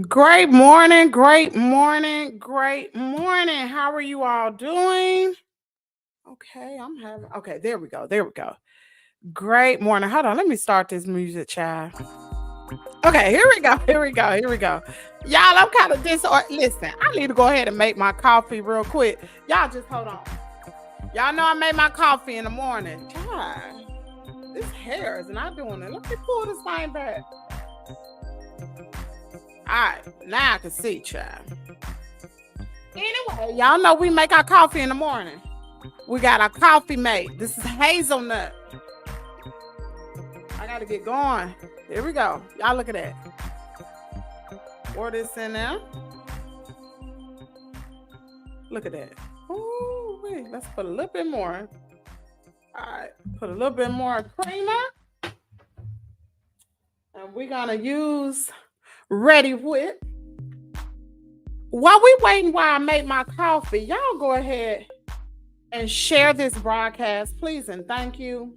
Great morning, great morning, great morning. How are you all doing? Okay, there we go. Great morning. Hold on, let me start this music, child. Okay, here we go. Y'all, I'm kind of listen, I need to go ahead and make my coffee real quick. Y'all just hold on. Y'all know I made my coffee in the morning. God, this hair is not doing it. Let me pull this thing back. All right, now I can see, child. Anyway, y'all know we make our coffee in the morning. We got our coffee made. This is hazelnut. I got to get going. Here we go. Y'all look at that. Pour this in there. Look at that. Ooh, wait, let's put a little bit more. All right, put a little bit more creamer. And we're going to use Ready Whip. While we waiting while I make my coffee, y'all go ahead and share this broadcast, please, and thank you.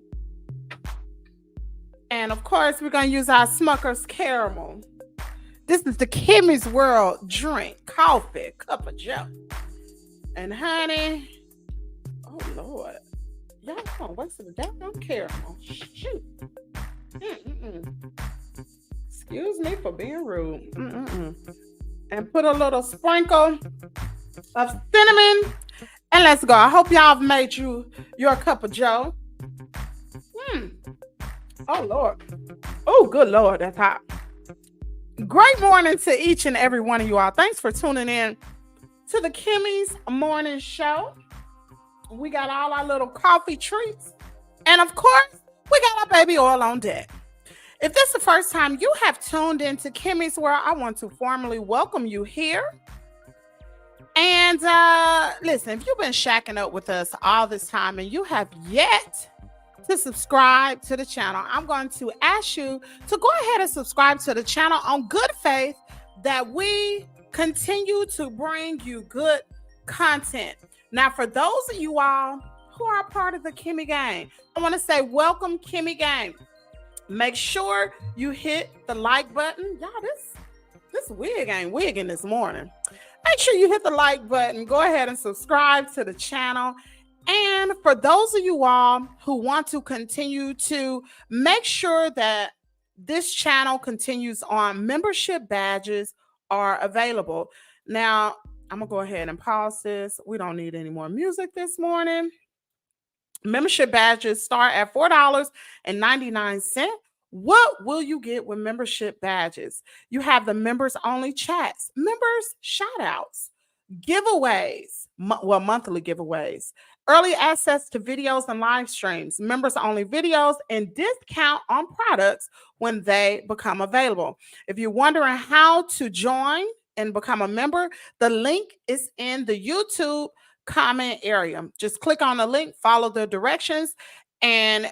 And of course, we're going to use our Smucker's Caramel. This is the Kimmies World drink, coffee, cup of joe. And honey, oh Lord, y'all don't waste the damn caramel. Shoot. Excuse me for being rude. And put a little sprinkle of cinnamon. And let's go. I hope y'all have made your cup of joe. Oh, Lord. Oh, good Lord. That's hot. Great morning to each and every one of you all. Thanks for tuning in to the Kimmy's Morning Show. We got all our little coffee treats. And, of course, we got our baby oil on deck. If this is the first time you have tuned into Kimmy's World, I want to formally welcome you here. And listen, if you've been shacking up with us all this time and you have yet to subscribe to the channel, I'm going to ask you to go ahead and subscribe to the channel on good faith that we continue to bring you good content. Now, for those of you all who are part of the Kimmy Gang, I want to say welcome, Kimmy Gang. Make sure you hit the like button. Y'all, this wig ain't wigging this morning. Make sure you hit the like button. Go ahead and subscribe to the channel. And for those of you all who want to continue to make sure that this channel continues on, membership badges are available. Now, I'm going to go ahead and pause this. We don't need any more music this morning. Membership badges start at $4.99. What will you get with membership badges? You have the members only chats, members shout outs, giveaways, monthly giveaways, early access to videos and live streams, members only videos, and discount on products when they become available. If you're wondering how to join and become a member, the link is in the YouTube comment area. Just click on the link, follow the directions, and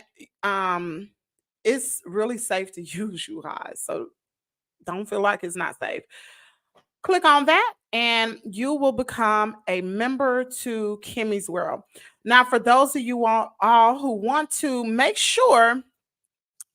it's really safe to use, you guys. So don't feel like it's not safe. Click on that and you will become a member to Kimmies World. Now, for those of you all who want to make sure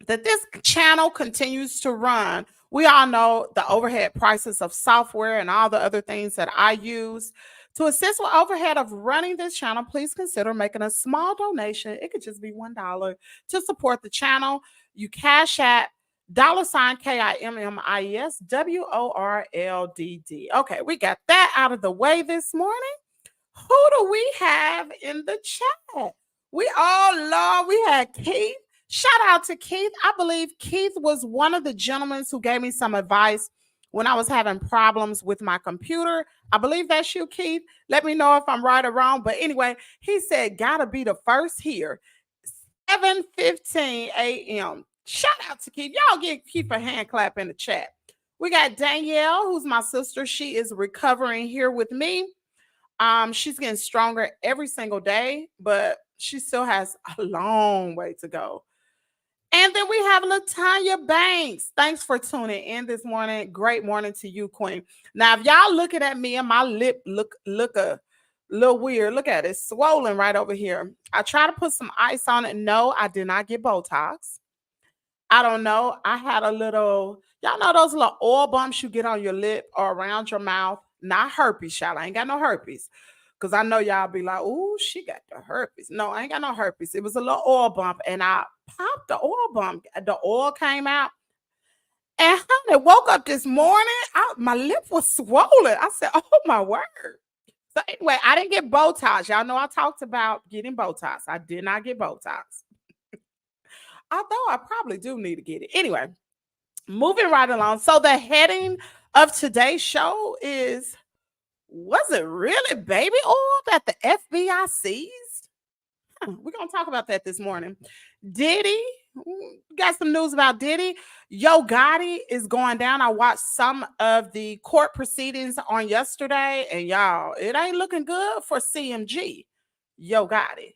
that this channel continues to run, we all know the overhead prices of software and all the other things that I use. To assist with overhead of running this channel, please consider making a small donation. It could just be $1 to support the channel. You Cashapp $KIMMIESWORLDD. Okay, we got that out of the way this morning. Who do we have in the chat? We had Keith. Shout out to Keith. I believe Keith was one of the gentlemen who gave me some advice when I was having problems with my computer. I believe that's you, Keith. Let me know if I'm right or wrong. But anyway, he said, gotta be the first here. 7:15 a.m. Shout out to Keith. Y'all give Keith a hand clap in the chat. We got Danielle, who's my sister. She is recovering here with me. She's getting stronger every single day, but she still has a long way to go. And then we have Latanya Banks. Thanks for tuning in this morning. Great morning to you, Queen. Now, if y'all looking at me and my lip look a little weird, look at it. It's swollen right over here. I try to put some ice on it. No, I did not get Botox. I don't know. I had a little, y'all know those little oil bumps you get on your lip or around your mouth? Not herpes, y'all. I ain't got no herpes. Because I know y'all be like, oh, she got the herpes. No, I ain't got no herpes. It was a little oil bump, and I popped the oil bump. The oil came out. And honey, woke up this morning, my lip was swollen. I said, oh, my word. So anyway, I didn't get Botox. Y'all know I talked about getting Botox. I did not get Botox. Although I probably do need to get it. Anyway, moving right along. So the heading of today's show is, was it really baby oil that the FBI seized? We're going to talk about that this morning. Diddy, got some news about Diddy. Yo Gotti is going down. I watched some of the court proceedings on yesterday, and y'all, it ain't looking good for CMG. Yo Gotti.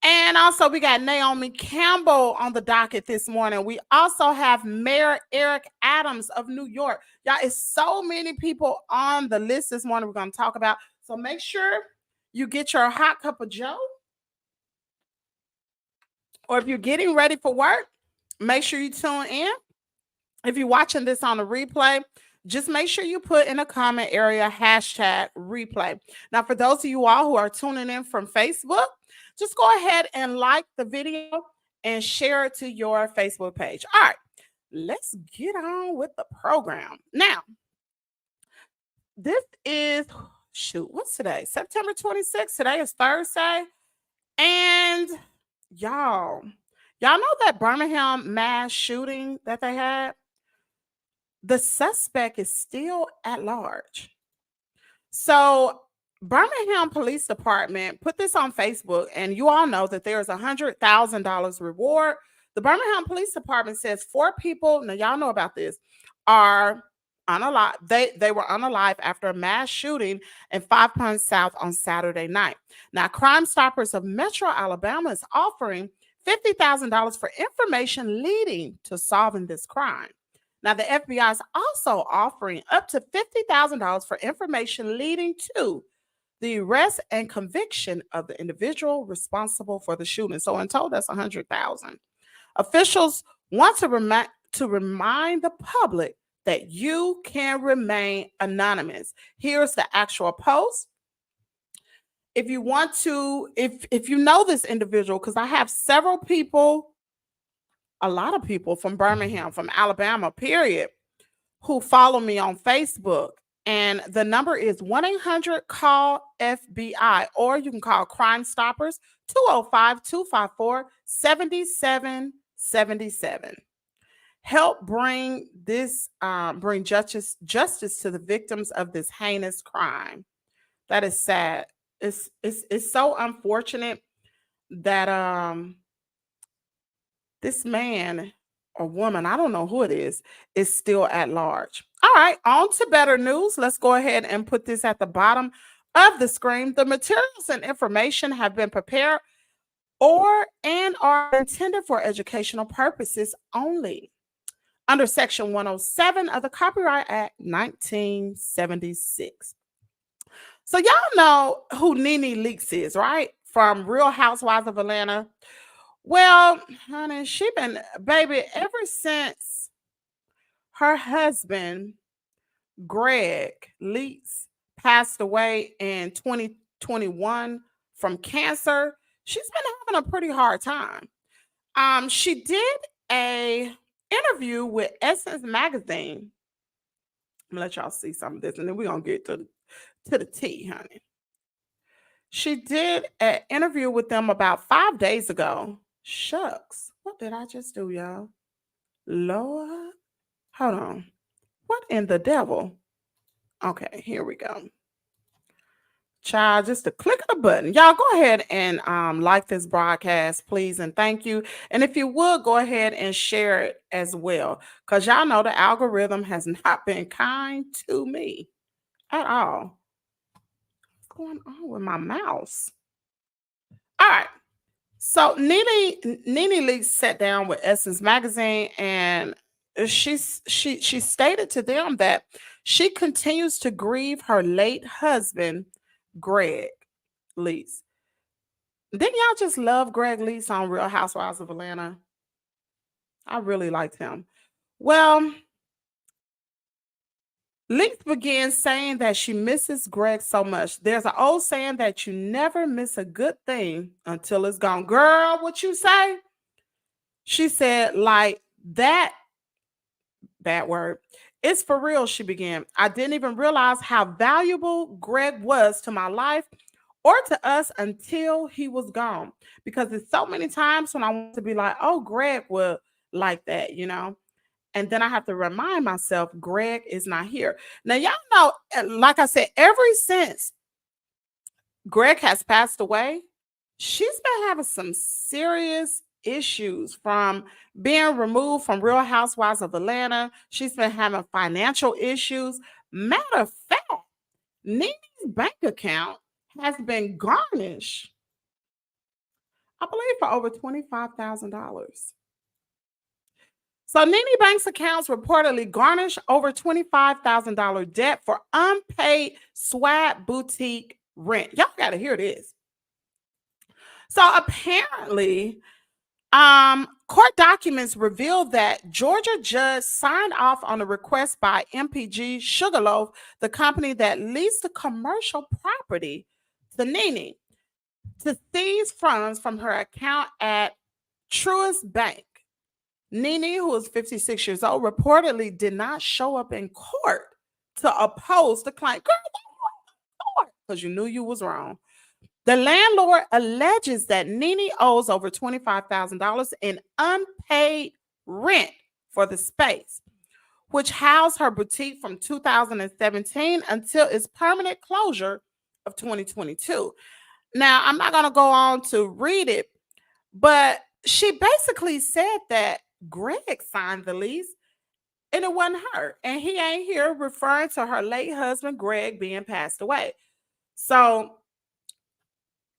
And also, we got Naomi Campbell on the docket this morning. We also have Mayor Eric Adams of New York. Y'all, it's so many people on the list this morning we're going to talk about. So make sure you get your hot cup of joe. Or if you're getting ready for work, make sure you tune in. If you're watching this on a replay, just make sure you put in a comment area #replay. Now, for those of you all who are tuning in from Facebook, just go ahead and like the video and share it to your Facebook page. All right, let's get on with the program. Now, this is, what's today? September 26th. Today is Thursday. And y'all know that Birmingham mass shooting that they had? The suspect is still at large. So Birmingham Police Department put this on Facebook, and you all know that there's $100,000 reward. The Birmingham Police Department says 4 people, now y'all know about this, are unalive. They were unalive after a mass shooting in 5 Points South on Saturday night. Now, Crime Stoppers of Metro Alabama is offering $50,000 for information leading to solving this crime. Now, the FBI is also offering up to $50,000 for information leading to the arrest and conviction of the individual responsible for the shooting. So in total, that's $100,000. Officials want to remind the public that you can remain anonymous. Here's the actual post. If you want to, if you know this individual, because I have several people, a lot of people from Birmingham, from Alabama, period, who follow me on Facebook. And the number is 1-800-CALL-FBI, or you can call Crime Stoppers 205-254-7777. Help bring this bring justice to the victims of this heinous crime. That is sad. It's so unfortunate that this man or woman, I don't know who it is still at large. All right, on to better news. Let's go ahead and put this at the bottom of the screen. The materials and information have been prepared and are intended for educational purposes only under Section 107 of the Copyright Act 1976. So y'all know who Nene Leakes is, right? From Real Housewives of Atlanta. Well, honey, she been, baby, ever since her husband, Greg Leakes, passed away in 2021 from cancer, she's been having a pretty hard time. She did a interview with Essence Magazine. I'm gonna let y'all see some of this, and then we're gonna get to the tea, honey. She did an interview with them about 5 days ago. Shucks, what did I just do, y'all? Lord, hold on. What in the devil? Okay, here we go. Child, just a click of the button. Y'all go ahead and like this broadcast, please, and thank you. And if you would, go ahead and share it as well, because y'all know the algorithm has not been kind to me at all. What's going on with my mouse? All right. So Nene Leakes sat down with Essence Magazine, and she stated to them that she continues to grieve her late husband, Greg Leakes. Didn't y'all just love Greg Leakes on Real Housewives of Atlanta? I really liked him. Well, Leakes began saying that she misses Greg so much. There's an old saying that you never miss a good thing until it's gone. Girl, what you say? She said, like that, bad word. It's for real, she began. I didn't even realize how valuable Greg was to my life or to us until he was gone. Because there's so many times when I want to be like, oh, Greg was like that, you know? And then I have to remind myself, Greg is not here. Now, y'all know, like I said, ever since Greg has passed away, she's been having some serious issues, from being removed from Real Housewives of Atlanta. She's been having financial issues. Matter of fact, Nene's bank account has been garnished, I believe, for over $25,000. So Nene Bank's accounts reportedly garnished over $25,000 debt for unpaid swag boutique rent. Y'all got to hear this. So apparently, court documents reveal that Georgia judge signed off on a request by MPG Sugarloaf, the company that leased the commercial property to Nene, to seize funds from her account at Truist Bank. Nene, who is 56 years old, reportedly did not show up in court to oppose the claim. Girl, because you knew you was wrong. The landlord alleges that Nene owes over $25,000 in unpaid rent for the space, which housed her boutique from 2017 until its permanent closure of 2022. Now, I'm not going to go on to read it, but she basically said that Greg signed the lease and it wasn't her. And he ain't here, referring to her late husband, Greg, being passed away. So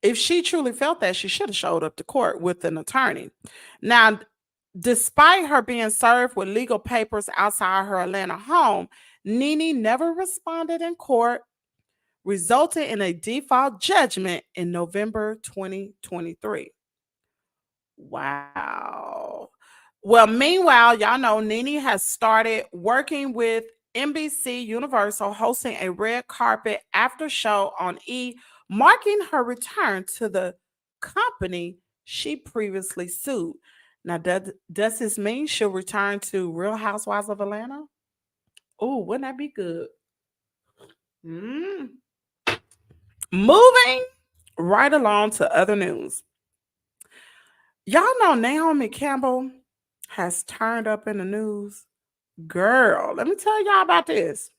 if she truly felt that, she should have showed up to court with an attorney. Now, despite her being served with legal papers outside her Atlanta home, Nene never responded in court, resulting in a default judgment in November 2023. Wow. Well, meanwhile, y'all know Nene has started working with NBC Universal, hosting a red carpet after show on E! marking her return to the company she previously sued. Now, does this mean she'll return to Real Housewives of Atlanta? Oh, wouldn't that be good? Mm. Moving right along to other news. Y'all know Naomi Campbell has turned up in the news. Girl, let me tell y'all about this.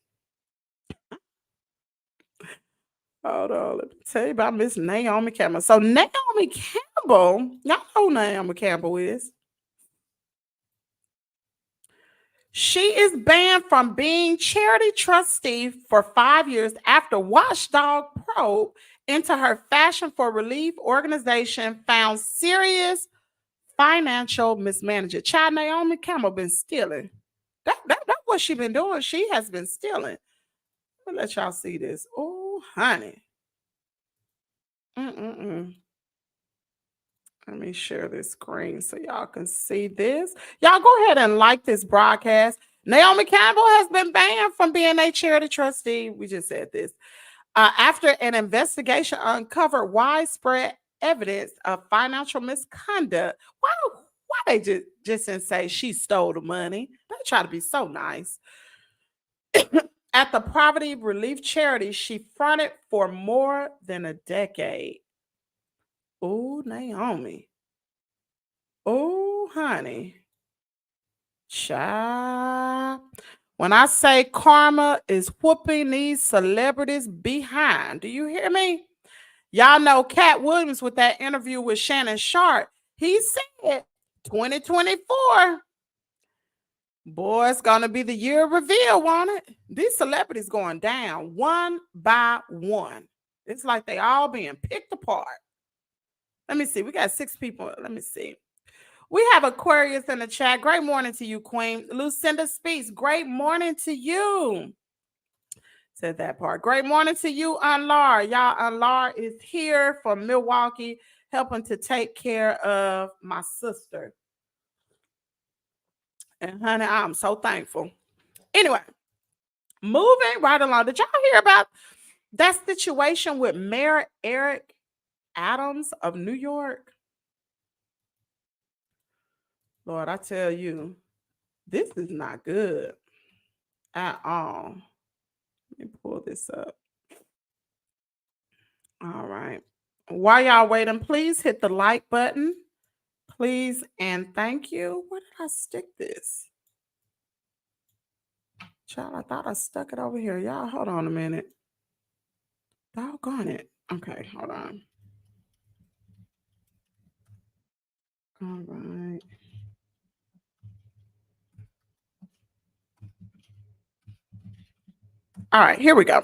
Hold on, let me tell you about Miss Naomi Campbell. So Naomi Campbell, y'all know who Naomi Campbell is. She is banned from being charity trustee for 5 years after Watchdog probe into her Fashion for Relief organization found serious financial mismanagement. Child, Naomi Campbell been stealing. That's what she been doing. She has been stealing. Let me let y'all see this. Oh, honey. Mm-mm-mm. Let me share this screen so y'all can see this. Y'all go ahead and like this broadcast. Naomi Campbell has been banned from being a charity trustee. We just said this. After an investigation uncovered widespread evidence of financial misconduct. Why they just didn't say she stole the money? They try to be so nice. At the poverty relief charity she fronted for more than a decade. Oh, Naomi. Oh, honey. Child. When I say karma is whooping these celebrities behind, do you hear me? Y'all know Cat Williams with that interview with Shannon Sharp. He said 2024. Boy, it's going to be the year of reveal, won't it? These celebrities going down one by one. It's like they all being picked apart. Let me see. We got 6 people. Let me see. We have Aquarius in the chat. Great morning to you, Queen. Lucinda Speaks. Great morning to you. Said that part. Great morning to you, Unlar. Y'all, Unlar is here from Milwaukee, helping to take care of my sister. And honey, I'm so thankful. Anyway, moving right along. Did y'all hear about that situation with Mayor Eric Adams of New York? Lord, I tell you, this is not good at all. Let me pull this up. All right. While y'all waiting, please hit the like button. Please and thank you. Where did I stick this? Child, I thought I stuck it over here. Y'all, hold on a minute. Doggone it. Okay, hold on. All right. All right, here we go.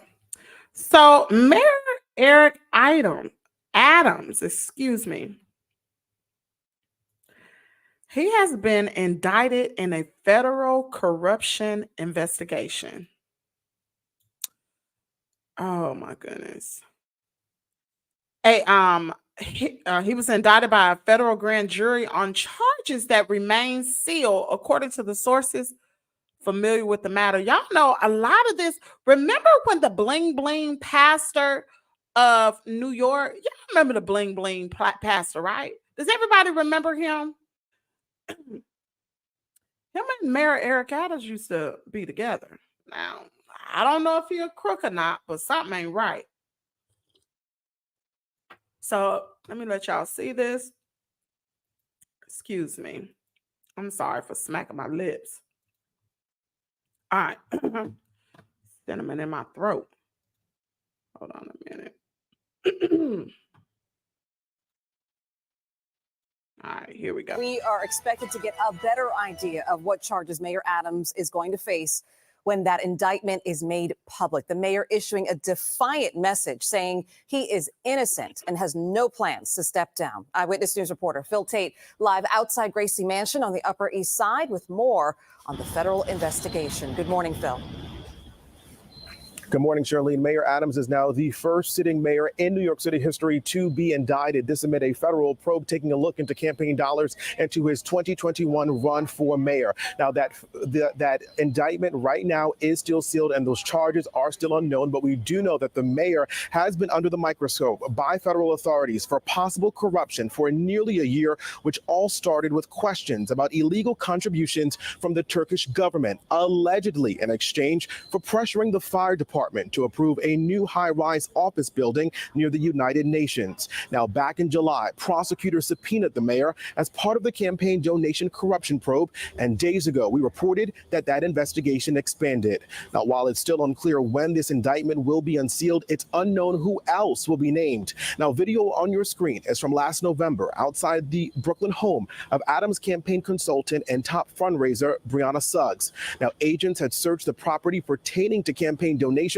So, Mayor Eric Adams, excuse me, he has been indicted in a federal corruption investigation. Oh my goodness. He was indicted by a federal grand jury on charges that remain sealed, according to the sources familiar with the matter. Y'all know a lot of this. Remember when the bling bling pastor of New York? Y'all remember the bling bling pastor, right? Does everybody remember him? Him and Mayor Eric Adams used to be together. Now, I don't know if he a crook or not, but something ain't right. So let me let y'all see this. Excuse me. I'm sorry for smacking my lips. All right. Cinnamon in my throat. Hold on a minute. All right, here we go. We are expected to get a better idea of what charges Mayor Adams is going to face when that indictment is made public. The mayor issuing a defiant message saying he is innocent and has no plans to step down. Eyewitness News reporter Phil Tate live outside Gracie Mansion on the Upper East Side with more on the federal investigation. Good morning, Phil. Good morning, Charlene. Mayor Adams is now the first sitting mayor in New York City history to be indicted. This amid a federal probe taking a look into campaign dollars and to his 2021 run for mayor. Now, that indictment right now is still sealed and those charges are still unknown, but we do know that the mayor has been under the microscope by federal authorities for possible corruption for nearly a year, which all started with questions about illegal contributions from the Turkish government, allegedly in exchange for pressuring the fire department to approve a new high-rise office building near the United Nations. Now, back in July, prosecutors subpoenaed the mayor as part of the campaign donation corruption probe, and days ago, we reported that investigation expanded. Now, while it's still unclear when this indictment will be unsealed, it's unknown who else will be named. Now, video on your screen is from last November outside the Brooklyn home of Adams' campaign consultant and top fundraiser, Brianna Suggs. Now, agents had searched the property pertaining to campaign donations,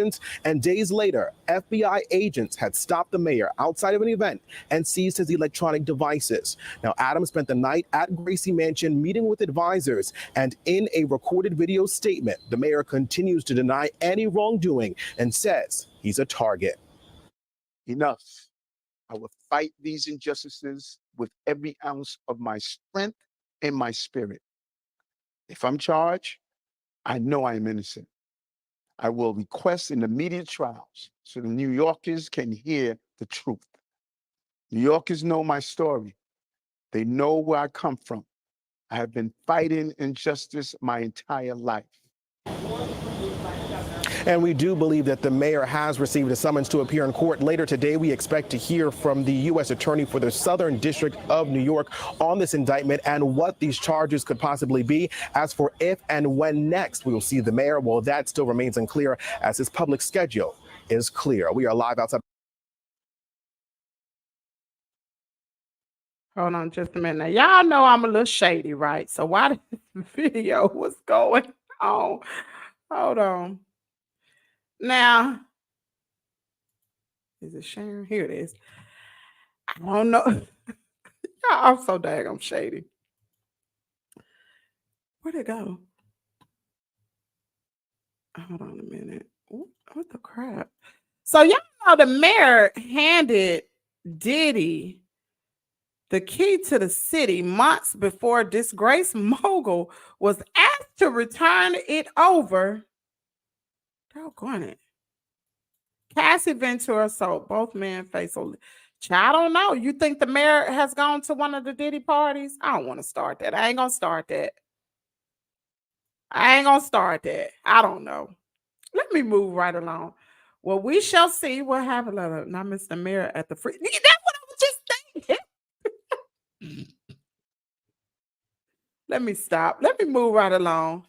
and days later, FBI agents had stopped the mayor outside of an event and seized his electronic devices. Now, Adams spent the night at Gracie Mansion meeting with advisors, and in a recorded video statement, the mayor continues to deny any wrongdoing and says he's a target. Enough. I will fight these injustices with every ounce of my strength and my spirit. If I'm charged, I know I am innocent. I will request an immediate trials so the New Yorkers can hear the truth. New Yorkers know my story. They know where I come from. I have been fighting injustice my entire life. And we do believe that the mayor has received a summons to appear in court. Later today, we expect to hear from the U.S. Attorney for the Southern District of New York on this indictment and what these charges could possibly be. As for if and when next we will see the mayor, well, that still remains unclear as his public schedule is clear. We are live outside. Hold on just a minute. Now, y'all know I'm a little shady, right? So why this video was going on? Hold on. Now, is it sharing? Here it is. I don't know. I'm so daggone shady. Where'd it go? Hold on a minute. What the crap? So y'all know the mayor handed Diddy the key to the city months before disgraced mogul was asked to return it over. Doggone it. Cassie Ventura, so both men face a... I don't know. You think the mayor has gone to one of the Diddy parties? I don't want to start that. I ain't going to start that. I don't know. Let me move right along. Well, we shall see what happened. Now, Mr. Mayor at the free... That's what I was just thinking. Let me stop. Let me move right along.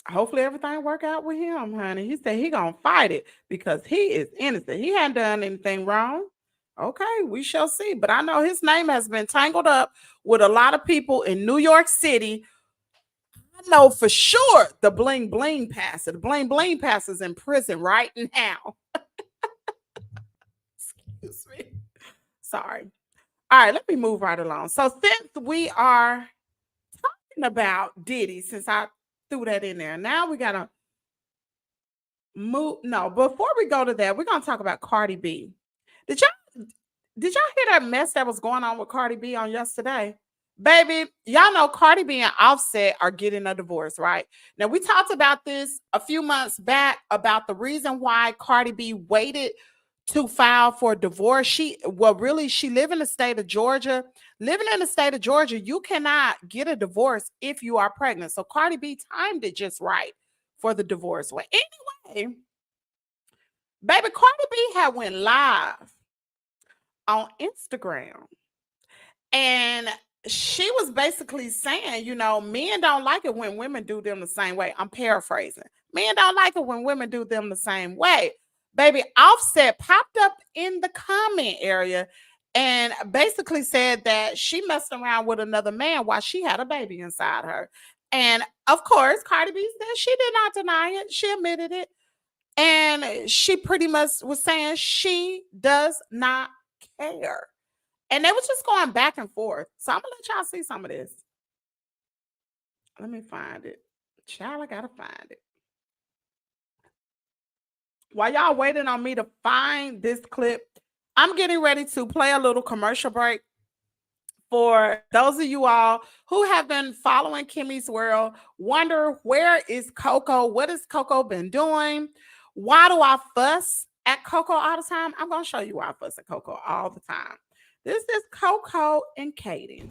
Hopefully everything work out with him, honey. He said he gonna fight it because he is innocent. He hadn't done anything wrong. Okay, we shall see. But I know his name has been tangled up with a lot of people in New York City. I know for sure the bling bling passer. The bling bling passer is in prison right now. Excuse me. Sorry. All right, let me move right along. So since we are talking about Diddy, since I threw that in there, now we gotta move. No, before we go to that, we're gonna talk about Cardi B. Did y'all hear that mess that was going on with Cardi B on yesterday? Baby, y'all know Cardi B and Offset are getting a divorce, right? Now, we talked about this a few months back about the reason why Cardi B waited to file for divorce. She live in the state of Georgia. Living in the state of Georgia, you cannot get a divorce if you are pregnant. So Cardi B timed it just right for the divorce. Well, anyway, baby, Cardi B had went live on Instagram, and she was basically saying, men don't like it when women do them the same way. I'm paraphrasing. Men don't like it when women do them the same way. Baby, Offset popped up in the comment area and basically said that she messed around with another man while she had a baby inside her. And of course, Cardi B said she did not deny it. She admitted it. And she pretty much was saying she does not care. And they was just going back and forth. So I'm going to let y'all see some of this. Let me find it. Child, I got to find it. while y'all waiting on me to find this clip, I'm getting ready to play a little commercial break. For those of you all who have been following Kimmie's World, wonder where is Coco? What has Coco been doing? Why do I fuss at Coco all the time? I'm going to show you why I fuss at Coco all the time. This is Coco and Caiden.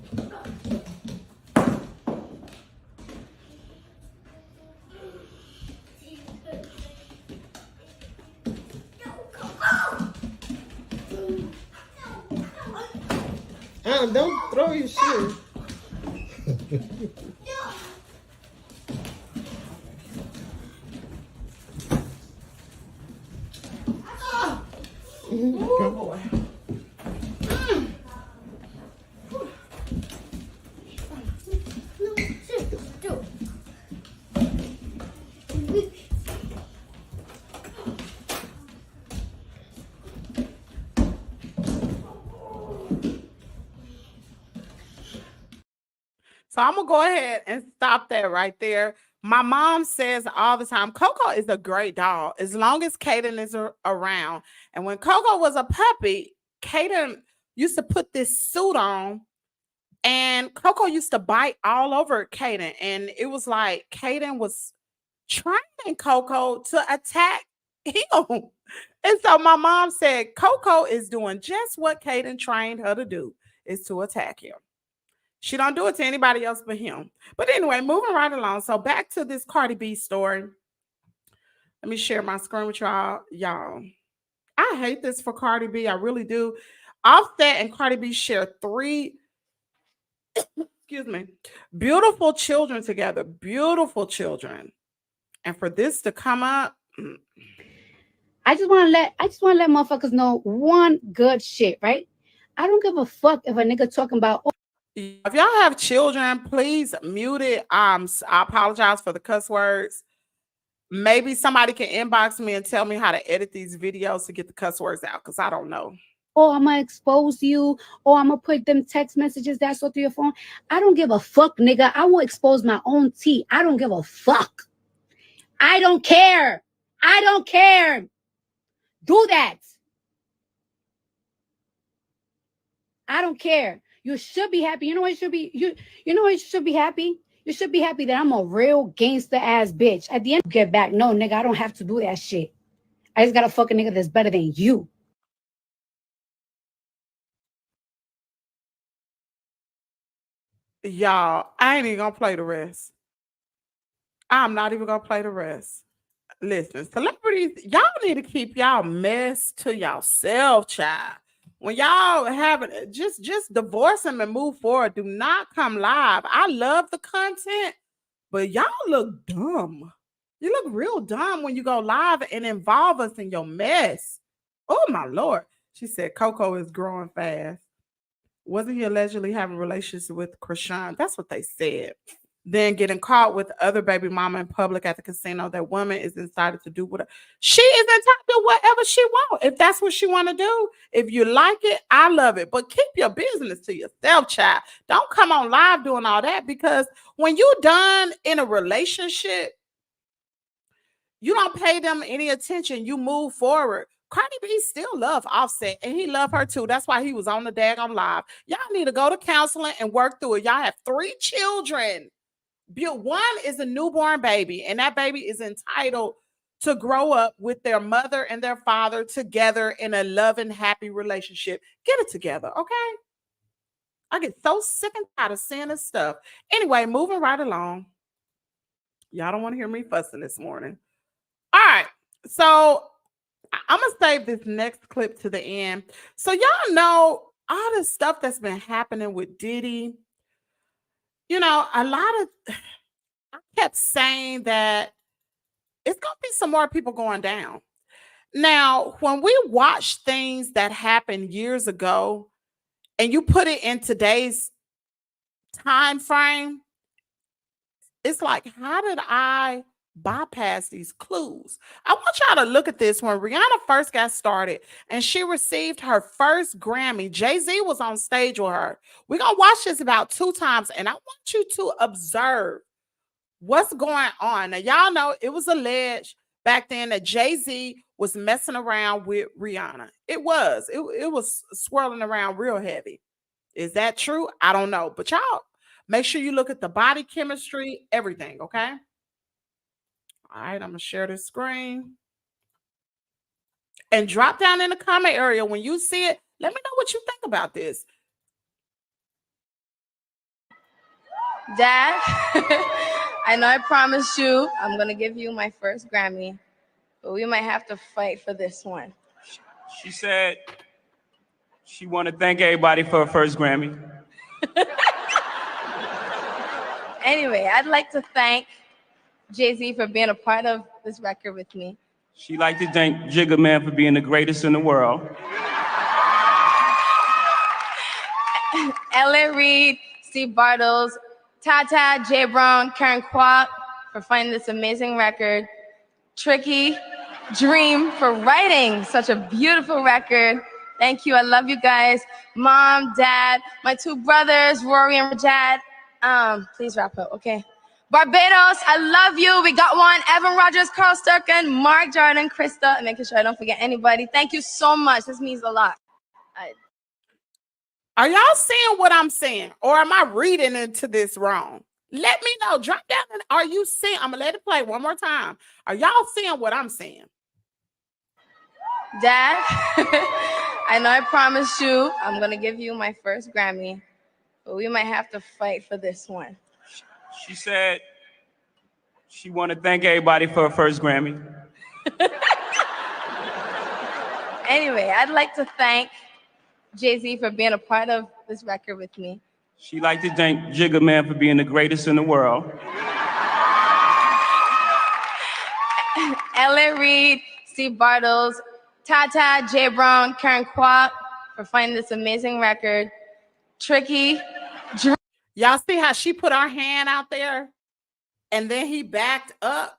Don't throw your shit. Oh boy. So I'm going to go ahead and stop that right there. My mom says all the time, Coco is a great dog as long as Caiden is around. And when Coco was a puppy, Caiden used to put this suit on and Coco used to bite all over Caiden. And it was like Caiden was training Coco to attack him. And so my mom said, Coco is doing just what Caiden trained her to do, is to attack him. She don't do it to anybody else but him. But anyway, moving right along. So back to this Cardi B story. Let me share my screen with y'all. I hate this for Cardi B. I really do. Offset and Cardi B share 3, excuse me, beautiful children together. Beautiful children. And for this to come up, I just want to let motherfuckers know one good shit, right? I don't give a fuck if a nigga talking about. If y'all have children, please mute it. I apologize for the cuss words. Maybe somebody can inbox me and tell me how to edit these videos to get the cuss words out, because I don't know. Oh, I'm going to expose you. Oh, I'm going to put them text messages that's through your phone. I don't give a fuck, nigga. I will expose my own tea. I don't give a fuck. I don't care. I don't care. Do that. I don't care. You should be happy. You know what you should be? You know what you should be happy? You should be happy that I'm a real gangster ass bitch. At the end, get back. No, nigga, I don't have to do that shit. I just got a fucking nigga that's better than you. Y'all, I ain't even gonna play the rest. I'm not even gonna play the rest. Listen, celebrities, y'all need to keep y'all mess to yourself, child. When y'all having just divorce them and move forward. Do not come live. I love the content, but y'all look dumb. You look real dumb when you go live and involve us in your mess. Oh my Lord. She said Coco is growing fast. Wasn't he allegedly having relations with Krishan? That's what they said. Then getting caught with other baby mama in public at the casino. That woman is entitled to do whatever. She is entitled to whatever she wants. If that's what she want to do. If you like it, I love it. But keep your business to yourself, child. Don't come on live doing all that, because when you done in a relationship, you don't pay them any attention. You move forward. Cardi B still love Offset, and he love her too. That's why he was on the daggone live. Y'all need to go to counseling and work through it. Y'all have 3 children. One is a newborn baby, and that baby is entitled to grow up with their mother and their father together in a loving, happy relationship. Get it together, okay? I get so sick and tired of seeing this stuff. Anyway, moving right along. Y'all don't want to hear me fussing this morning. All right, so I'm going to save this next clip to the end. So y'all know all the stuff that's been happening with Diddy. You know, I kept saying that it's going to be some more people going down. Now, when we watch things that happened years ago and you put it in today's time frame, it's like, how did I bypass these clues? I want y'all to look at this. When Rihanna first got started and she received her first Grammy, Jay-Z was on stage with her. We're going to watch this about 2 times, and I want you to observe what's going on. Now, y'all know it was alleged, back then that Jay-Z was messing around with Rihanna. It was swirling around real heavy. Is that true? I don't know. But y'all make sure you look at the body chemistry, everything, okay? All right, I'm going to share this screen. And drop down in the comment area when you see it. Let me know what you think about this. Dad, I know I promised you I'm going to give you my first Grammy, but we might have to fight for this one. She said she want to thank everybody for her first Grammy. Anyway, I'd like to thank Jay-Z for being a part of this record with me. She like to thank Jigga Man for being the greatest in the world. Ellen Reed, Steve Bartles, Tata, Jay Brown, Karen Kwok for finding this amazing record. Tricky, Dream for writing such a beautiful record. Thank you. I love you guys. Mom, Dad, my two brothers, Rory and Rajad. Please wrap up, okay? Barbados, I love you. We got one. Evan Rogers, Carl Sturken, Mark Jordan, Krista, and making sure I don't forget anybody. Thank you so much. This means a lot. Are y'all seeing what I'm saying? Or am I reading into this wrong? Let me know. Drop down. Are you seeing? I'm going to let it play one more time. Are y'all seeing what I'm saying? Dad, I know I promised you I'm going to give you my first Grammy, but we might have to fight for this one. She said she want to thank everybody for her first Grammy. Anyway, I'd like to thank Jay-Z for being a part of this record with me. She like to thank Jigga Man for being the greatest in the world. Ellen Reed, Steve Bartles, Tata, Jay Brown, Karen Kwok for finding this amazing record. Tricky, y'all see how she put her hand out there and then he backed up?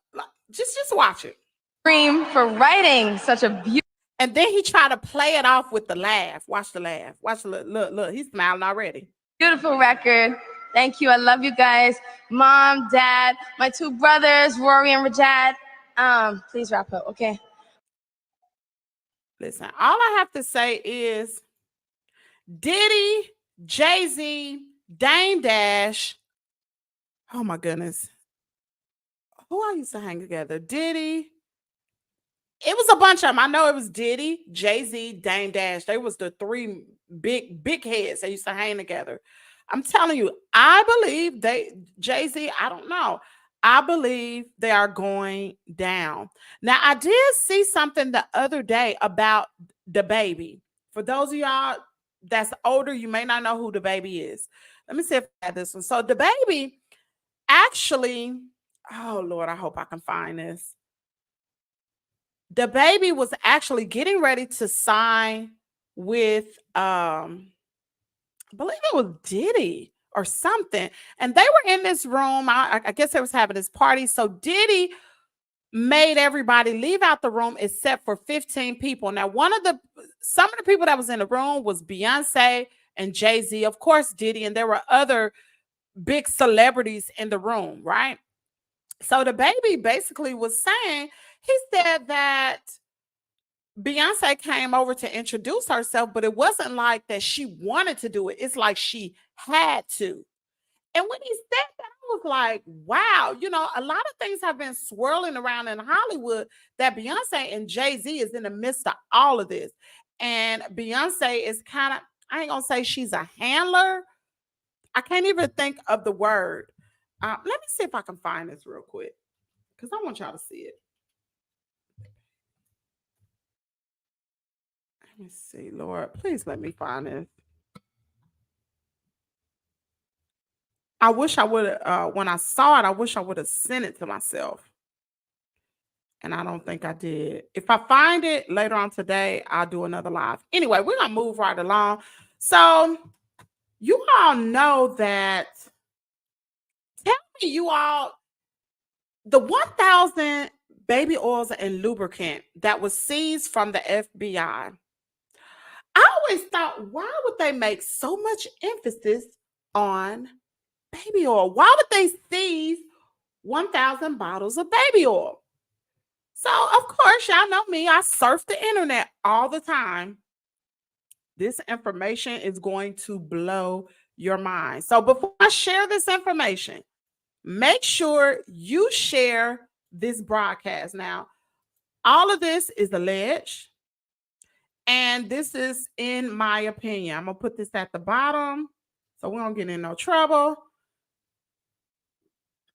Just watch it. Dream for writing such a beautiful. And then he tried to play it off with the laugh. Watch the laugh. Watch the look. He's smiling already. Beautiful record. Thank you. I love you guys. Mom, Dad, my two brothers, Rory and Rajad. Please wrap up, okay? Listen, all I have to say is Diddy, Jay-Z, Dame Dash. Oh my goodness. Who I used to hang together? Diddy. It was a bunch of them. I know it was Diddy, Jay-Z, Dame Dash. They was the three big heads that used to hang together. I'm telling you, I believe Jay-Z, I don't know. I believe they are going down. Now, I did see something the other day about the baby. For those of y'all that's older, you may not know who the baby is. Let me see if I have this one. So the baby actually, oh Lord, I hope I can find this. The baby was actually getting ready to sign with, I believe it was Diddy or something. And they were in this room. I guess they was having this party. So Diddy made everybody leave out the room except for 15 people. Now, some of the people that was in the room was Beyonce and Jay-Z, of course, Diddy, and there were other big celebrities in the room, right? So the baby basically was saying, he said that Beyonce came over to introduce herself, but it wasn't like that she wanted to do it. It's like she had to. And when he said that, I was like, wow, a lot of things have been swirling around in Hollywood that Beyonce and Jay-Z is in the midst of all of this. And Beyonce is kind of, I ain't going to say she's a handler. I can't even think of the word. Let me see if I can find this real quick because I want y'all to see it. Let me see, Lord, please let me find this. I wish I would have, when I saw it, I wish I would have sent it to myself. And I don't think I did. If I find it later on today, I'll do another live. Anyway, we're going to move right along. So you all know that, tell me you all, the 1,000 baby oils and lubricant that was seized from the FBI. I always thought, why would they make so much emphasis on baby oil? Why would they seize 1,000 bottles of baby oil? So, of course, y'all know me. I surf the internet all the time. This information is going to blow your mind. So, before I share this information, make sure you share this broadcast. Now, all of this is alleged, and this is in my opinion. I'm going to put this at the bottom so we don't get in no trouble.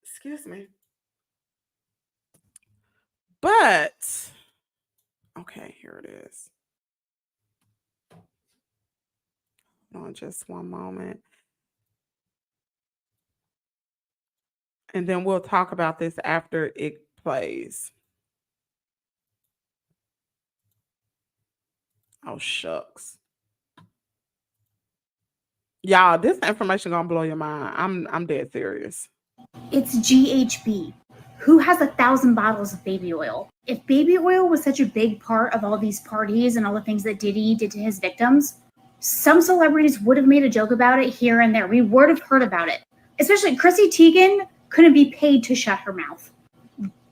Excuse me. But, okay, here it is. Hold on just one moment. And then we'll talk about this after it plays. Oh, shucks. Y'all, this information gonna blow your mind. I'm dead serious. It's GHB. Who has 1,000 bottles of baby oil? If baby oil was such a big part of all these parties and all the things that Diddy did to his victims, some celebrities would have made a joke about it here and there. We would have heard about it. Especially Chrissy Teigen couldn't be paid to shut her mouth.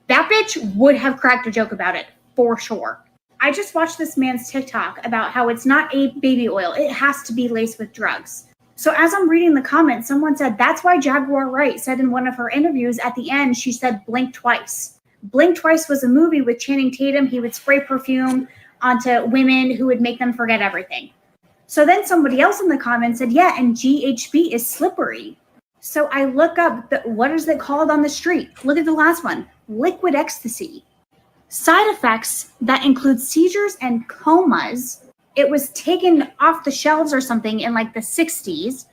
That bitch would have cracked a joke about it, for sure. I just watched this man's TikTok about how it's not a baby oil. It has to be laced with drugs. So as I'm reading the comments, someone said, that's why Jaguar Wright said in one of her interviews at the end, she said, blink twice. Blink Twice was a movie with Channing Tatum. He would spray perfume onto women who would make them forget everything. So then somebody else in the comments said, yeah, and GHB is slippery. So I look up, what is it called on the street? Look at the last one, liquid ecstasy. Side effects that include seizures and comas. It was taken off the shelves or something in like the 60s.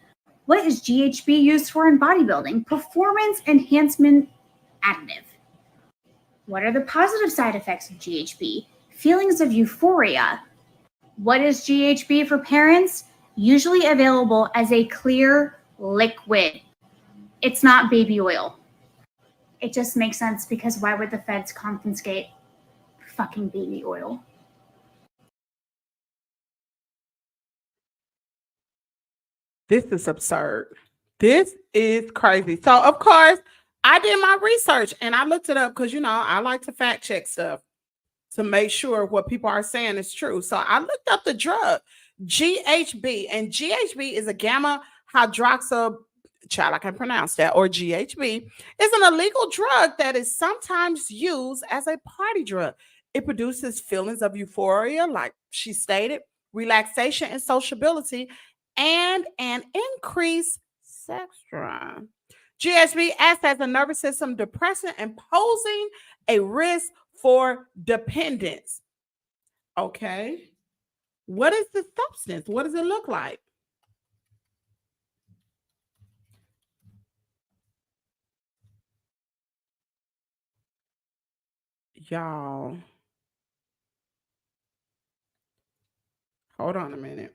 What is GHB used for in bodybuilding? Performance enhancement additive. What are the positive side effects of GHB? Feelings of euphoria. What is GHB for parents? Usually available as a clear liquid. It's not baby oil. It just makes sense because why would the feds confiscate fucking baby oil? This is absurd. This is crazy. So, of course, I did my research and I looked it up because, you know, I like to fact check stuff to make sure what people are saying is true. So I looked up the drug GHB, and GHB is a gamma hydroxy, child, I can pronounce that, or GHB, is an illegal drug that is sometimes used as a party drug. It produces feelings of euphoria, like she stated, relaxation and sociability, and an increased sex drive. GHB acts as a nervous system depressant and posing a risk for dependence. Okay. What is the substance? What does it look like? Y'all, hold on a minute.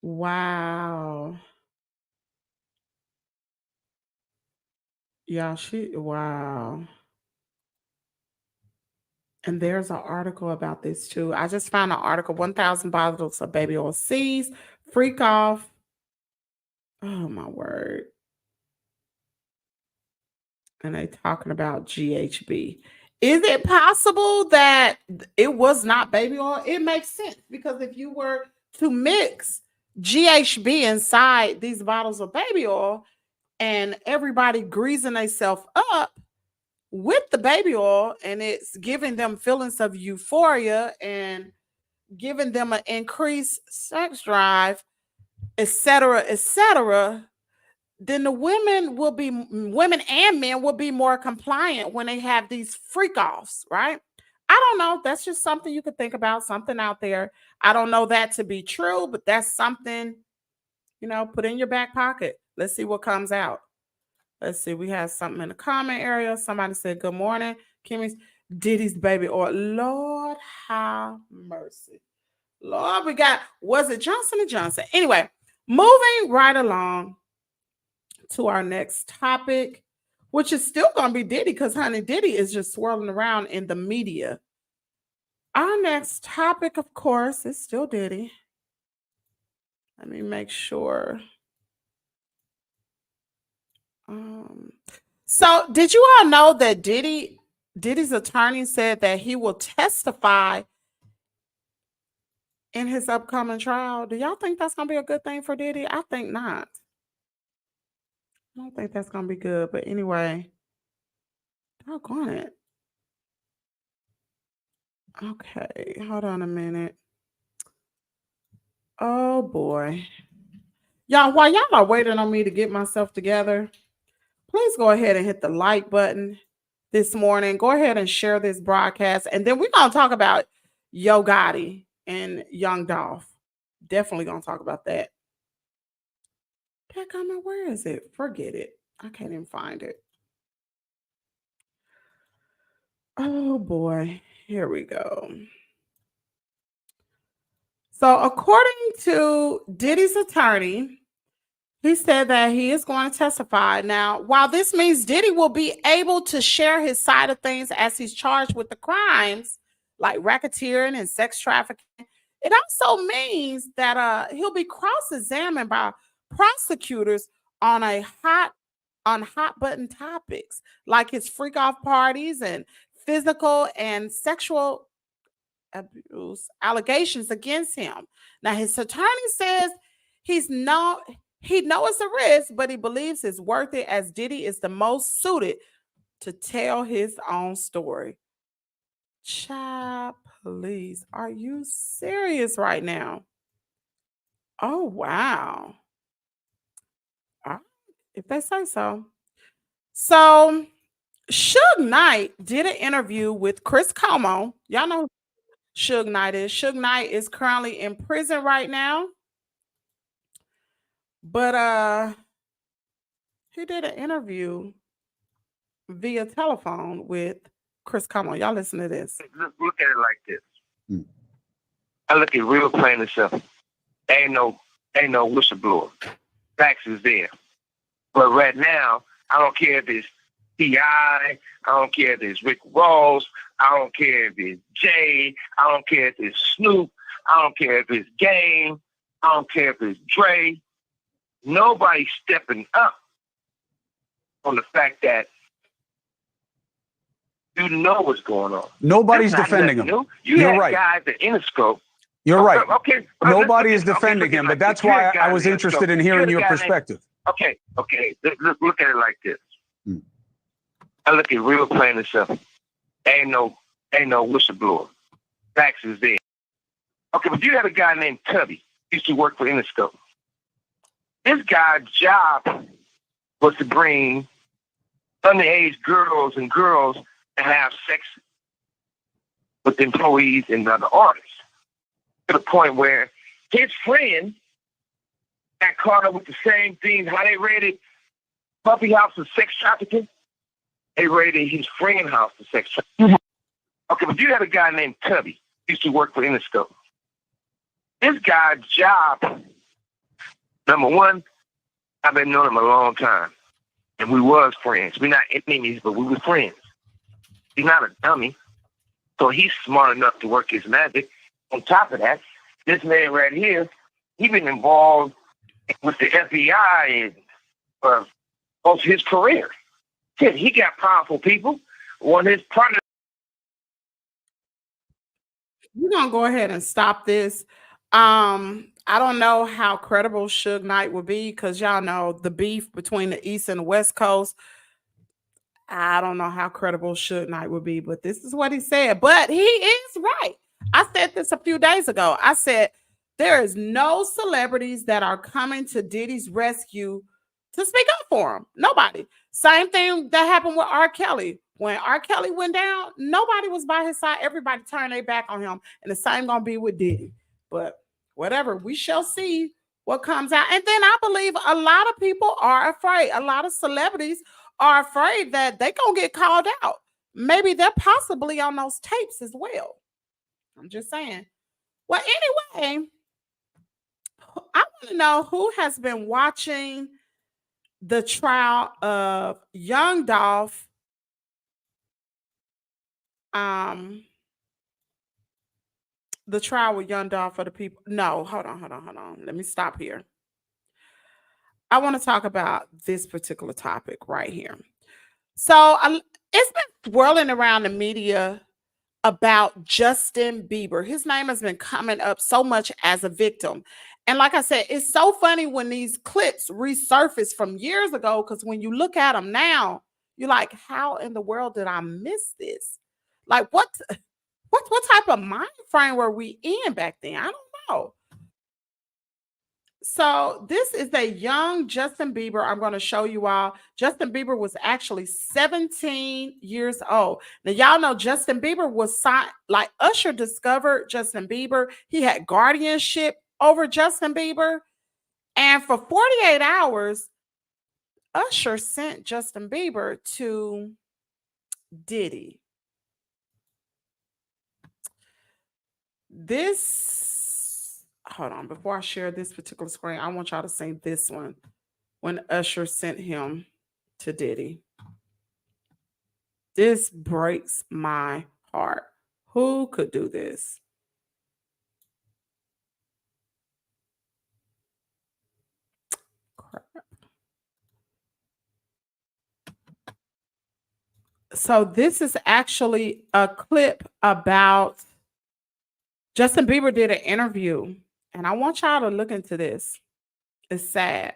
Wow. Y'all, wow. And there's an article about this too. I just found an article, 1,000 bottles of baby oil seized, freak off. Oh my word. And they talking about GHB. Is it possible that it was not baby oil? It makes sense because if you were to mix GHB inside these bottles of baby oil and everybody greasing themselves up with the baby oil and it's giving them feelings of euphoria and giving them an increased sex drive, etc., then the women and men will be more compliant when they have these freak offs, right? I don't know. That's just something you could think about, something out there. I don't know that to be true, but that's something, you know, put in your back pocket. Let's see what comes out. Let's see. We have something in the comment area. Somebody said, good morning, Kimmy's Diddy's baby oil. Lord have mercy. Lord, was it Johnson & Johnson? Anyway, moving right along to our next topic, which is still going to be Diddy because, honey, Diddy is just swirling around in the media. Our next topic, of course, is still Diddy. Let me make sure. So did you all know that Diddy's attorney said that he will testify in his upcoming trial? Do y'all think that's gonna be a good thing for Diddy? I think not. I don't think that's gonna be good. But anyway, doggone it. Okay, hold on a minute. Oh boy. Y'all, while y'all are waiting on me to get myself together, please go ahead and hit the like button this morning. Go ahead and share this broadcast. And then we're gonna talk about Yo Gotti and Young Dolph. Definitely gonna talk about that. Where is it? Forget it. I can't even find it. Oh boy. Here we go. So according to Diddy's attorney, he said that he is going to testify. Now, while this means Diddy will be able to share his side of things as he's charged with the crimes like racketeering and sex trafficking, it also means that he'll be cross-examined by prosecutors on hot button topics like his freak off parties and physical and sexual abuse allegations against him. Now, his attorney says he knows it's a risk, but he believes it's worth it as Diddy is the most suited to tell his own story. Child, please, are you serious right now? Oh, wow. All right, if they say so. So, Suge Knight did an interview with Chris Como. Y'all know who Suge Knight is. Suge Knight is currently in prison right now. But he did an interview via telephone with Chris Como. Y'all listen to this. Look at it like this. I look at real plain and simple. Ain't no whistleblower. Facts is there. But right now, I don't care if it's T.I., I don't care if it's Rick Ross, I don't care if it's Jay, I don't care if it's Snoop, I don't care if it's Game, I don't care if it's Dre. Nobody's stepping up on the fact that you know what's going on. Nobody's defending him. You You're had right. Guys at Interscope. You're right. Okay. Nobody is defending him, but that's why I was interested in hearing your perspective. Okay. Look at it like this. I look at real plain and simple. Ain't no whistleblower. Facts is there. Okay, but you had a guy named Tubby. He used to work for Interscope. This guy's job was to bring underage girls and have sex with employees and other artists. To the point where his friend got caught up with the same thing. How they raided Puppy House for sex trafficking, they raided his friend house for sex trafficking. Okay, but you had a guy named Tubby. He used to work for Interscope. This guy's job, number one, I've been knowing him a long time. And we was friends. We're not enemies, but we were friends. He's not a dummy. So he's smart enough to work his magic. On top of that, this man right here, he been involved with the FBI and most of his career. He got powerful people. One of his partners. We're going to go ahead and stop this. I don't know how credible Suge Knight will be because y'all know the beef between the East and the West Coast. I don't know how credible Suge Knight will be, but this is what he said. But he is right. I said this a few days ago. I said there is no celebrities that are coming to Diddy's rescue to speak up for him. Nobody. Same thing that happened with R. Kelly. When R. Kelly went down, nobody was by his side. Everybody turned their back on him. And the same gonna be with Diddy. But whatever, we shall see what comes out. And then I believe a lot of people are afraid. A lot of celebrities are afraid that they gonna get called out. Maybe they're possibly on those tapes as well. I'm just saying. Well, anyway, I want to know who has been watching the trial of Young Dolph. The trial with Young Dolph for the people. No, hold on. Let me stop here. I want to talk about this particular topic right here. So it's been swirling around the media about Justin Bieber. His name has been coming up so much as a victim. And like I said, it's so funny when these clips resurface from years ago, because when you look at them now, you're like, how in the world did I miss this? Like, what type of mind frame were we in back then? I don't know. So this is a young Justin Bieber. I'm going to show you all. Justin Bieber was actually 17 years old. Now, y'all know Justin Bieber was signed, like Usher discovered Justin Bieber. He had guardianship over Justin Bieber. And for 48 hours, Usher sent Justin Bieber to Diddy. Hold on, before I share this particular screen, I want y'all to see this one when Usher sent him to Diddy. This breaks my heart. Who could do this? Crap. So this is actually a clip about Justin Bieber did an interview, and I want y'all to look into this. It's sad.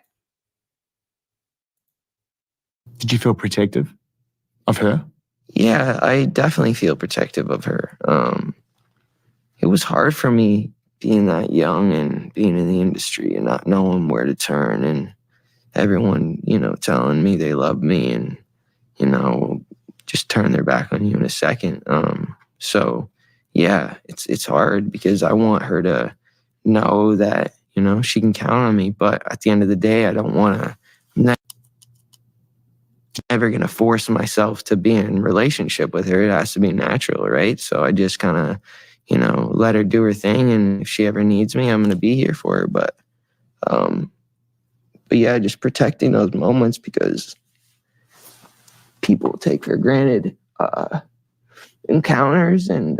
Did you feel protective of her? Yeah, I definitely feel protective of her. It was hard for me being that young and being in the industry and not knowing where to turn, and everyone, telling me they love me and, just turn their back on you in a second. So yeah, it's hard because I want her to know that, she can count on me. But at the end of the day, I don't want to, I'm never going to force myself to be in a relationship with her. It has to be natural, right? So I just kind of, let her do her thing. And if she ever needs me, I'm going to be here for her. But yeah, just protecting those moments because people take for granted encounters and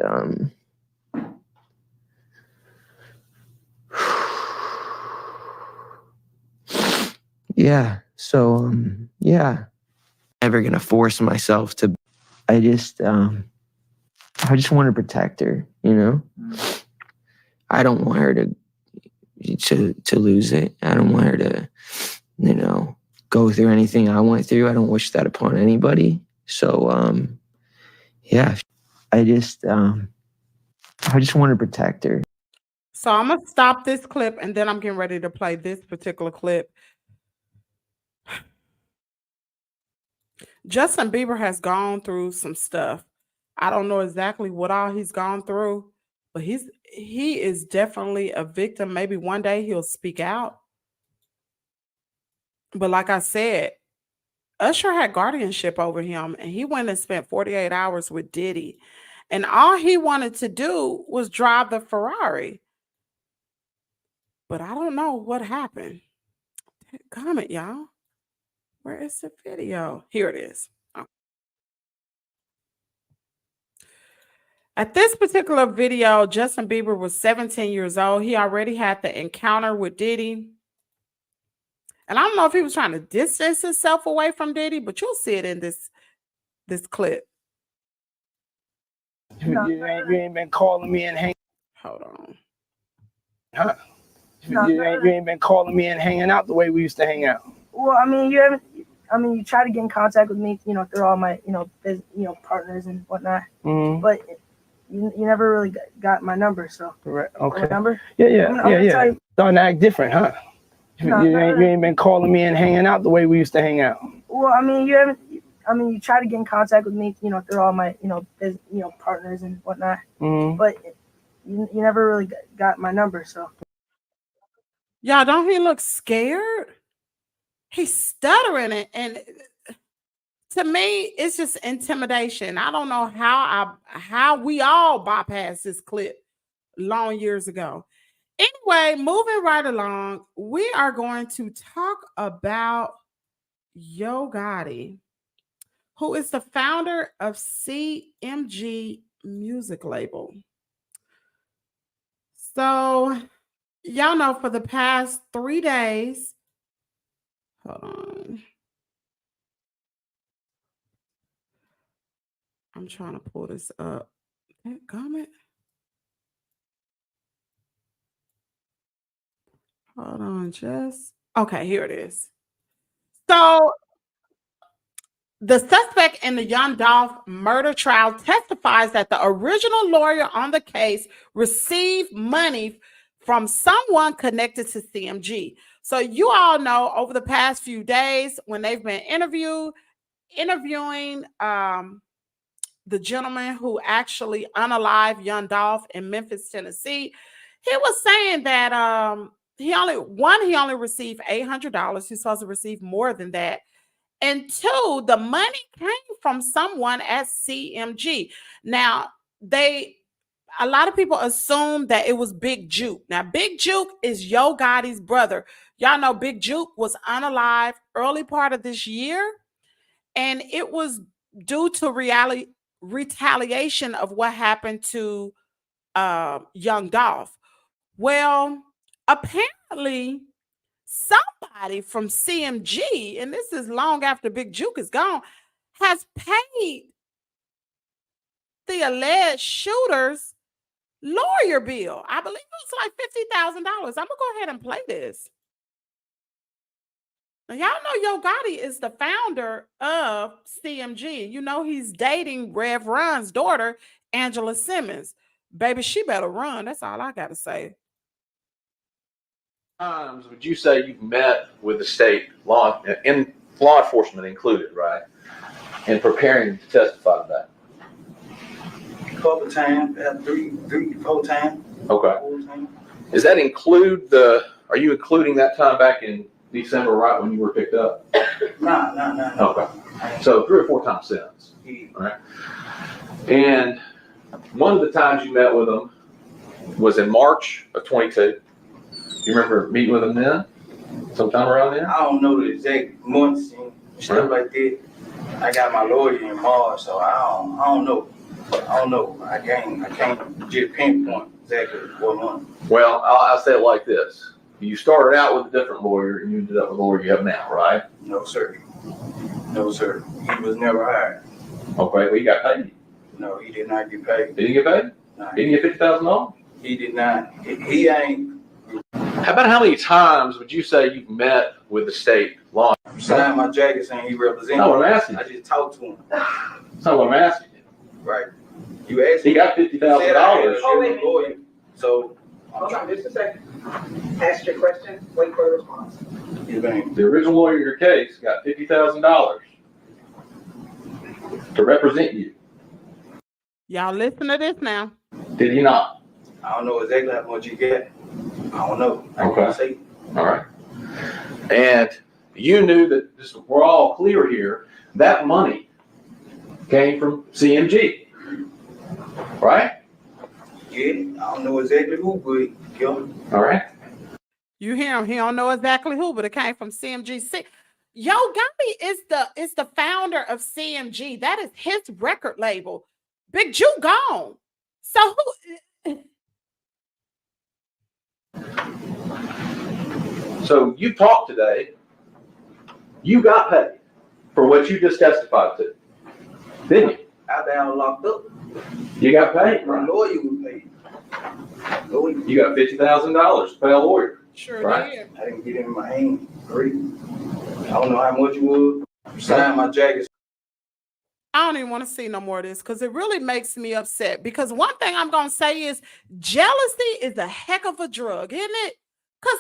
yeah. So yeah, never gonna force myself to. I just want to protect her. I don't want her to lose it. I don't want her to, go through anything I went through. I don't wish that upon anybody. So yeah, I just want to protect her. So I'm gonna stop this clip and then I'm getting ready to play this particular clip. Justin Bieber has gone through some stuff. I don't know exactly what all he's gone through, but he is definitely a victim. Maybe one day he'll speak out. But like I said, Usher had guardianship over him, and he went and spent 48 hours with Diddy. And all he wanted to do was drive the Ferrari. But I don't know what happened. Comment, y'all. Where is the video? Here it is. Oh. At this particular video, Justin Bieber was 17 years old. He already had the encounter with Diddy. And I don't know if he was trying to distance himself away from Diddy, but you'll see it in this clip. You ain't been calling me and hanging. Hold on. Huh? You ain't been calling me and hanging out the way we used to hang out. Well, I mean, you try to get in contact with me, through all my, partners and whatnot. Mm-hmm. But you never really got my number, so. Right. Okay. My number? Yeah. Starting to act different, huh? You ain't been calling me and hanging out the way we used to hang out. Well, I mean, you try to get in contact with me, through all my, partners and whatnot. Mm-hmm. But you never really got my number, so. Y'all, don't he look scared? He's stuttering it, and to me, it's just intimidation. I don't know how we all bypassed this clip long years ago. Anyway, moving right along, we are going to talk about GOTTI, who is the founder of CMG music label. So, y'all know for the past 3 days, Hold on. I'm trying to pull this up. That comment. Hold on, Jess. Okay, here it is. So the suspect in the Young Dolph murder trial testifies that the original lawyer on the case received money from someone connected to CMG. So you all know over the past few days when they've been interviewing the gentleman who actually unalived Young Dolph in Memphis, Tennessee, he was saying that he only received $800. He's supposed to receive more than that. And two, the money came from someone at CMG. Now, a lot of people assume that it was Big Juke. Now, Big Juke is Yo Gotti's brother. Y'all know Big Juke was unalived early part of this year, and it was due to retaliation of what happened to Young Dolph. Well, apparently somebody from CMG, and this is long after Big Juke is gone, has paid the alleged shooter's lawyer bill. I believe it's like $50,000. I'm gonna go ahead and play this. Now, y'all know Yo Gotti is the founder of CMG. You know he's dating Rev Run's daughter, Angela Simmons. Baby, she better run. That's all I gotta say. Times would you say you've met with the state law enforcement included, right, in preparing to testify to that? A couple times, three, 4 times. Okay. 4 times. Does that include are you including that time back in December, right when you were picked up? No. Okay. So 3 or 4 times since. Yeah. All right. And one of the times you met with them was in March of 22. You remember meeting with them then? Sometime around then? I don't know the exact months and stuff like that. I got my lawyer in March, so I don't know. I can't just pinpoint exactly what month. Well, I'll say it like this. You started out with a different lawyer and you ended up with the lawyer you have now, right? No, sir. No, sir. He was never hired. Okay, well, he got paid. No, he did not get paid. Did he get paid? No, Did he get $50,000? He did not. He ain't. How about how many times would you say you've met with the state law? Signed my jacket saying he represents. That's not what I'm asking. I just talked to him. That's not what I'm asking you. Right. You asked. He got $50,000. Oh, wait a minute. So. Hold on just a second. Ask your question, wait for a response. The original lawyer in your case got $50,000 to represent you. Y'all listen to this now. Did he not? I don't know exactly how much you get. I don't know. Okay. All right. And you knew that we're all clear here. That money came from CMG, right? Yeah, I don't know exactly who, but yeah. All right. You hear him? He don't know exactly who, but it came from CMG. Yo Gotti is the founder of CMG. That is his record label. Big Jew gone. So who? So you talked today. You got paid for what you just testified to, didn't you? After I was locked up. You got paid, My right? lawyer was paid. You got $50,000 to pay a lawyer. Sure right? did. I didn't get it in my hand. Great. I don't know how much it was. Signed my jacket. I don't even want to see no more of this because it really makes me upset. Because one thing I'm going to say is jealousy is a heck of a drug, isn't it? Because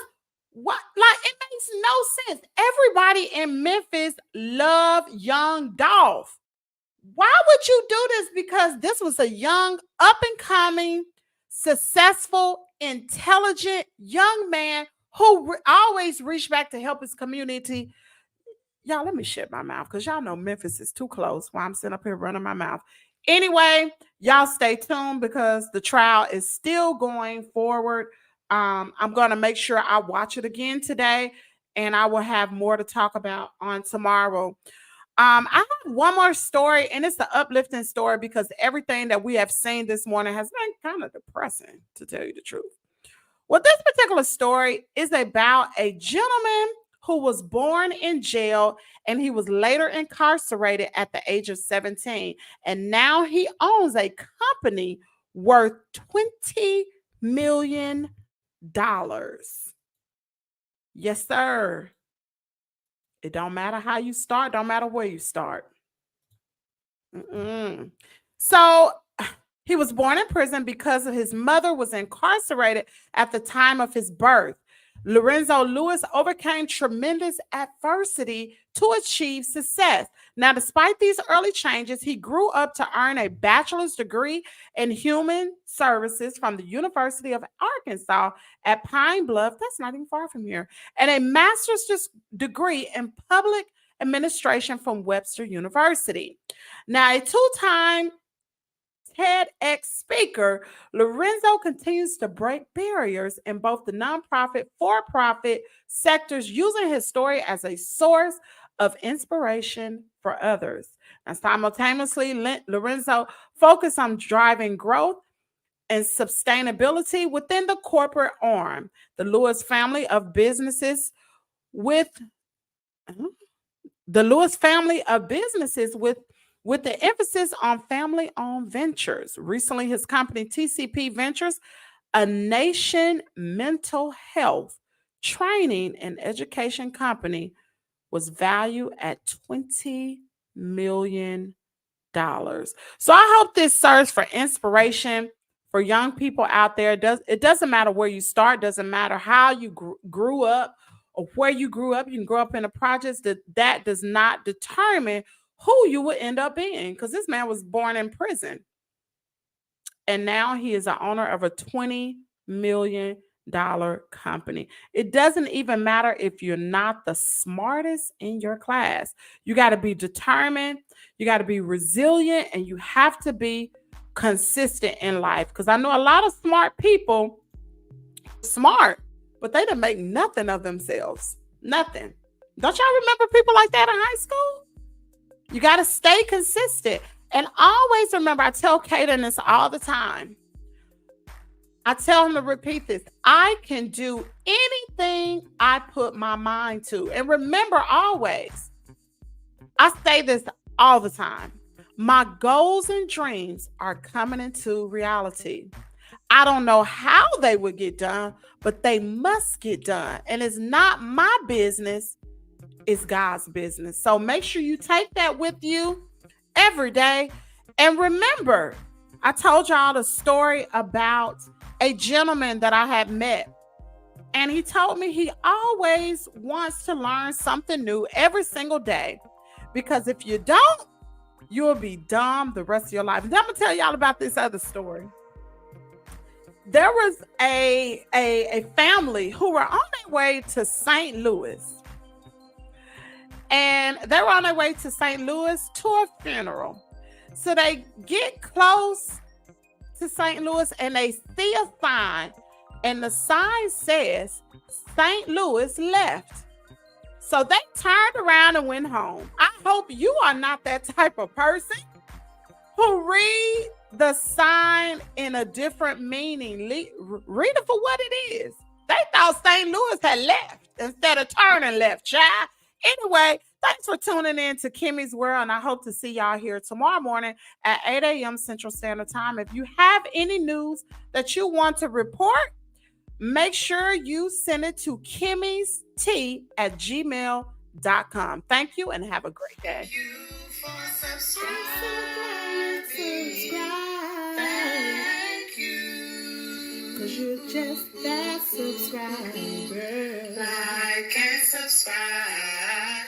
it makes no sense. Everybody in Memphis love Young Dolph. Why would you do this? Because this was a young, up-and-coming, successful, intelligent young man who always reached back to help his community. Y'all, let me shut my mouth because y'all know Memphis is too close while I'm sitting up here running my mouth. Anyway, y'all stay tuned because the trial is still going forward. I'm going to make sure I watch it again today, and I will have more to talk about on tomorrow. I have one more story, and it's an uplifting story because everything that we have seen this morning has been kind of depressing, to tell you the truth. Well, this particular story is about a gentleman who was born in jail, and he was later incarcerated at the age of 17. And now he owns a company worth $20 million. Yes, sir. It don't matter how you start, don't matter where you start. So he was born in prison because his mother was incarcerated at the time of his birth. Lorenzo Lewis overcame tremendous adversity to achieve success. Now, despite these early changes, he grew up to earn a bachelor's degree in human services from the University of Arkansas at Pine Bluff, that's not even far from here, and a master's degree in public administration from Webster University. Now, a two-time TEDx speaker, Lorenzo continues to break barriers in both the nonprofit, for-profit sectors, using his story as a source of inspiration for others. And simultaneously, Lorenzo focused on driving growth and sustainability within the corporate arm. The Lewis family of businesses with the emphasis on family-owned ventures. Recently, his company, TCP Ventures, a nation mental health training and education company, was valued at $20 million. So I hope this serves for inspiration for young people out there. It doesn't matter where you start, doesn't matter how you grew up or where you grew up. You can grow up in a project. That does not determine who you would end up being, because this man was born in prison. And now he is the owner of a $20 million company. It doesn't even matter if you're not the smartest in your class. You got to be determined, you got to be resilient, and you have to be consistent in life. Because I know a lot of smart people, smart, but they didn't make nothing of themselves. Nothing. Don't y'all remember people like that in high school? You got to stay consistent. And always remember, I tell Caden this all the time. I tell him to repeat this. I can do anything I put my mind to. And remember always, I say this all the time. My goals and dreams are coming into reality. I don't know how they would get done, but they must get done. And it's not my business. It's God's business. So make sure you take that with you every day. And remember, I told y'all the story about a gentleman that I had met. And he told me he always wants to learn something new every single day. Because if you don't, you'll be dumb the rest of your life. And I'm going to tell y'all about this other story. There was a family who were on their way to St. Louis. And they were on their way to St. Louis to a funeral. So they get close to St. Louis and they see a sign. And the sign says, St. Louis left. So they turned around and went home. I hope you are not that type of person who read the sign in a different meaning. Read it for what it is. They thought St. Louis had left instead of turning left, child. Anyway, thanks for tuning in to Kimmies World, and I hope to see y'all here tomorrow morning at 8 a.m. Central Standard Time. If you have any news that you want to report, make sure you send it to kimmiestea@gmail.com. Thank you and have a great day. Thank you. 'Cause you're just that subscriber. Like and subscribe.